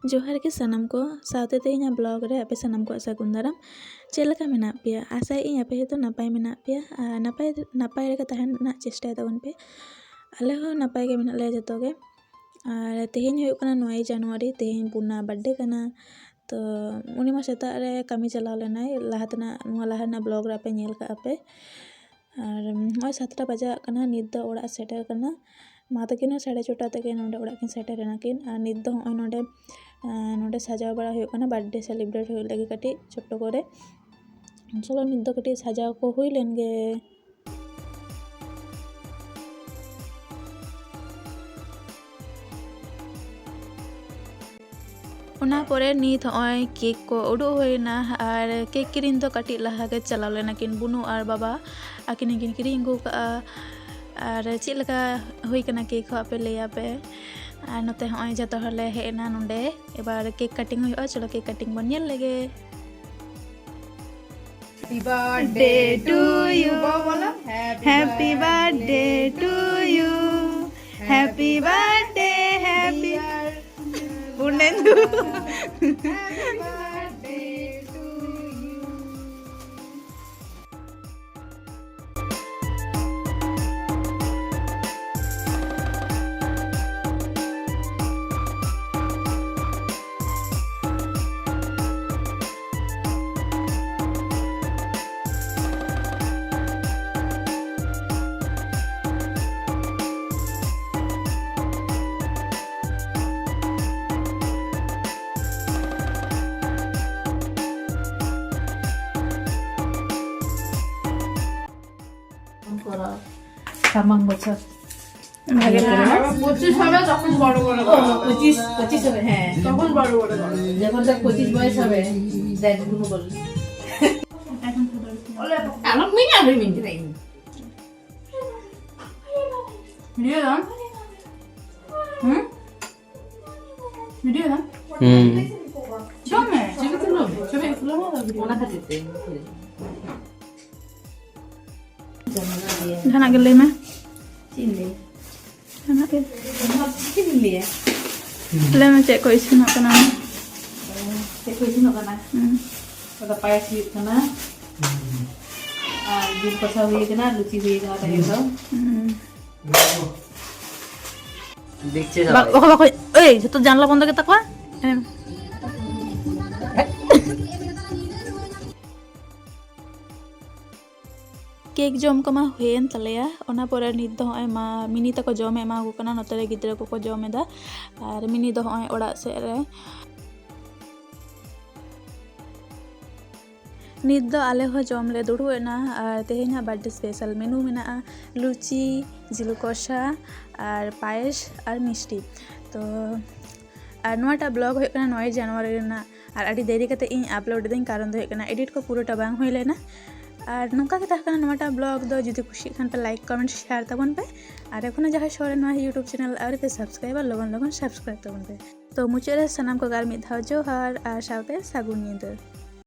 जोहार के सनम को साथे तेहें ब्लॉग रे आपे सनम को सागुन दाराम चेद लेका मेनाग पेया आशा इन आपे तो नपाय मेनाग पेया नपाय रे तहन ना चेष्टा ताबन पे आले हो नपाय के मेनाग ले जतो गे और तेहें हुयुग कना 9 जनवरी तेहें बुना बर्थडे कना तो उनी मा सेता रे कमी चलाव लेनाय लाहातना नुआ लाहाना ब्लॉग रे आपे नेल का आपे और नय 7टा बजा कना नित दो ओड़ा सेटर कना मा तकिन 6:30 तक नोडे ओड़ा किन सेटर नाकिन और नित दो नोडे नोडे सजाव बड़ा हुयुग कना बर्थडे सेलिब्रेट हुयुग लगी कटी छोटो करे चलो नित दो कटी सजाव को हुई लेन गे उना परे नित होय केक को उडु होइना और केक किरिन तो कटी लहा के चलाव लेना किन बुनु और बाबा आकिन किरिन गु का और चेद लेका हुई कना केक हो आपे ले आपे और नते होय जतो हले हेना नोंडे एबार केक कटिंग हुयुगा चलो केक कटिंग बन नेल लेगे हैप्पी बर्थडे टू यू बोलो happy birthday to you happy birthday happy Purnendu সামাং বছর ভাগে করে 25 হবে তখন বড় বড় 25 হবে হ্যাঁ তখন বড় বড় যখন তার 25 বয়স হবে দেখ গুলো বল এখন আমার মিনি আর মিনি নাই ভিডিও দাও ভিডিও দাও চলে ছবি তুলো ওনা খাতিতে ढना के ले मैं চিনলে ढना के চিনলে ले मैं चेक कोई सुना कना দেখো ইনো কানা ওটা পায়েস হই কানা আর দুধ কষা হই কানা লুচি হই কানা তাই দাও দেখছে बाको बाको ए जतो जानला बंद के तकवा केक जम को मा हुएन तलेया ओना परे नित दो होय मा मिनी तको जम एमा को कना नते रे गिद्रा को जम एदा और मिनी दो होय ओड़ा से रे नित दो आले हो जम ले दुडु एना और तेहेना बर्थडे स्पेशल मेनू मेना लुची जिल कषा और पायस और मिष्टी तो और नोटा ब्लॉग होय कना 9 जनवरी रेना और अडी देरी कते इन अपलोड दें कारण दो होय कना एडिट को पूराटा बांग होय लेना और नौका के तहकना नोटा ब्लॉग दो जुदी खुशी खान पे लाइक कमेंट शेयर तबन पे और एखोनो जहाँ शोरे नोआ यूट्यूब चैनल और पे सब्सक्राइबर लगन लगन सब्सक्राइब तबन पे तो मुचारे सनाम को गार मिद धाव जोहार और साउते सागुन निदा।